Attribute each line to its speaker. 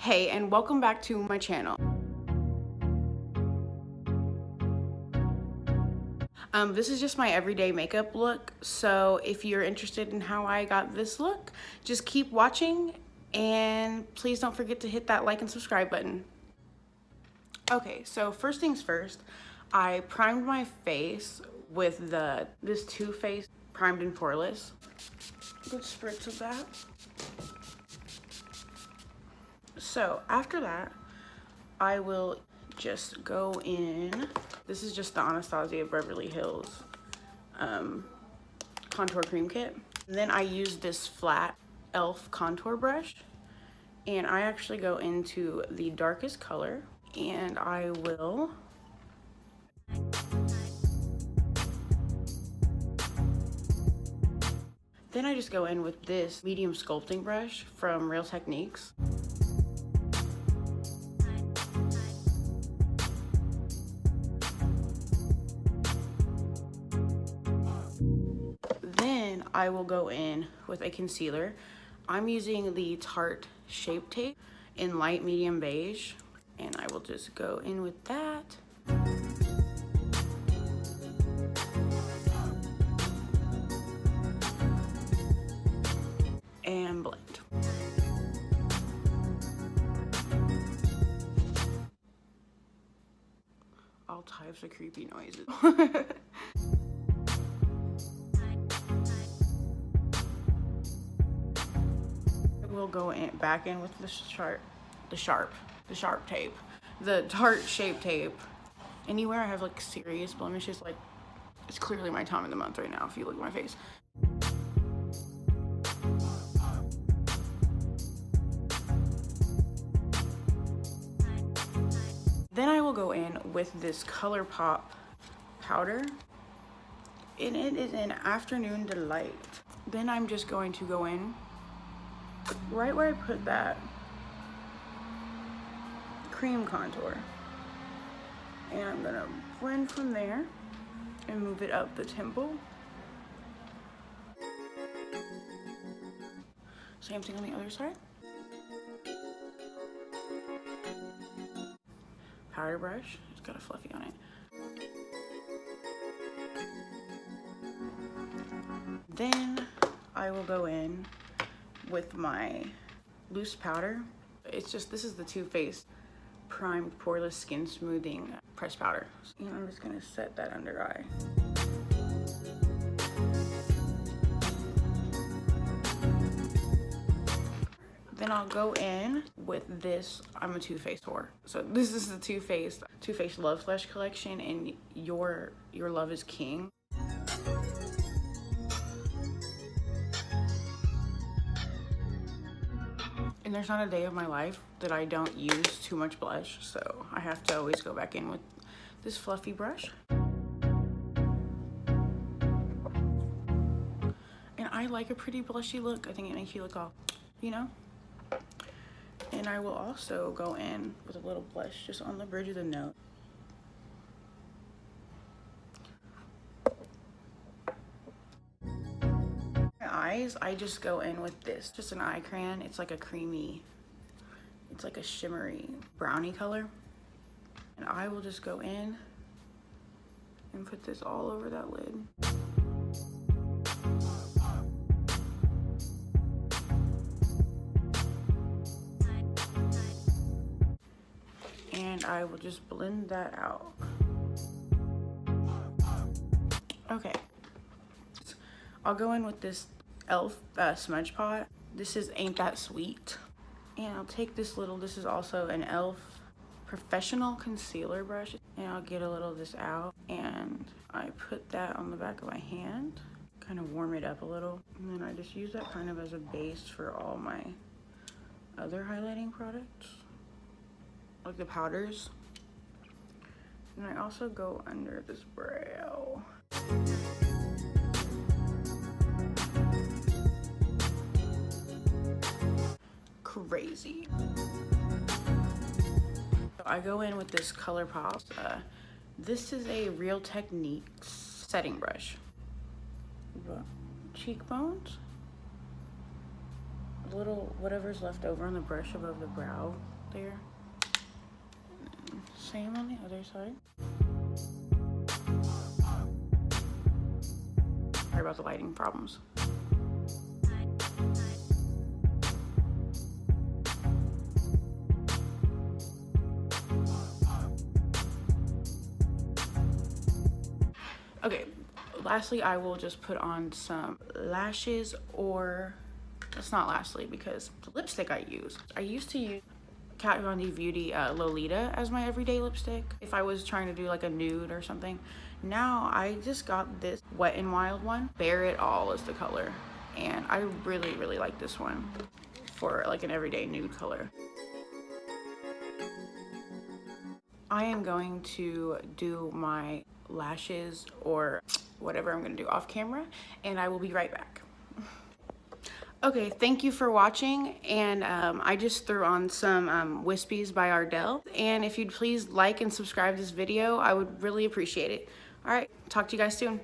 Speaker 1: Hey, and welcome back to my channel. This is just my everyday makeup look, so if you're interested in how I got this look, just keep watching, and please don't forget to hit that like and subscribe button. Okay, so first things first, I primed my face with this Too Faced Primed and Poreless. Good spritz of that. So after that, I will just go in. This is just the Anastasia Beverly Hills contour cream kit. And then I use this flat e.l.f. contour brush, and I actually go into the darkest color, and I will then I just go in with this medium sculpting brush from Real Techniques. Then I will go in with a concealer. I'm using the Tarte Shape Tape in light medium beige, and I will just go in with that. And blend. All types of creepy noises. We'll go in back in with the sharp tape, the Tarte Shape Tape. Anywhere I have like serious blemishes, like it's clearly my time of the month right now if you look at my face. Then I will go in with this ColourPop powder, and it is an Afternoon Delight. Then I'm just going to go in right where I put that cream contour, and I'm gonna blend from there and move it up the temple. Same thing on the other side. Powder brush, it's got a fluffy on it. Then I will go in with my loose powder. It's just, this is the Too Faced Primed Poreless Skin Smoothing Pressed Powder. And I'm just gonna set that under eye. Then I'll go in with this, I'm a Too Faced whore. So this is the Too Faced Love Flesh collection, and Your Love is King. And there's not a day of my life that I don't use too much blush, so I have to always go back in with this fluffy brush. And I like a pretty blushy look. I think it makes you look all, you know? And I will also go in with a little blush just on the bridge of the nose. My eyes, I just go in with this, just an eye crayon. It's like a creamy, it's like a shimmery brownie color. And I will just go in and put this all over that lid. And I will just blend that out. Okay. I'll go in with this e.l.f. smudge pot. This is Ain't That Sweet. And I'll take this is also an e.l.f. professional concealer brush. And I'll get a little of this out. And I put that on the back of my hand. Kind of warm it up a little. And then I just use that kind of as a base for all my other highlighting products, like the powders. And I also go under this brow. Crazy. So I go in with this ColourPop. This is a Real Techniques setting brush. Cheekbones. little whatever's left over on the brush above the brow there. Same on the other side. Sorry about the lighting problems. Okay, lastly, I will just put on some lashes, or that's not lastly because the lipstick I used to use Kat Von D Beauty Lolita as my everyday lipstick if I was trying to do like a nude or something. Now I just got this Wet n Wild one. Bare It All is the color, and I really like this one for like an everyday nude color. I am going to do my lashes or whatever I'm gonna do off camera, and I will be right back. Okay, thank you for watching, and I just threw on some Wispies by Ardell, and if you'd please like and subscribe this video, I would really appreciate it. All right, talk to you guys soon.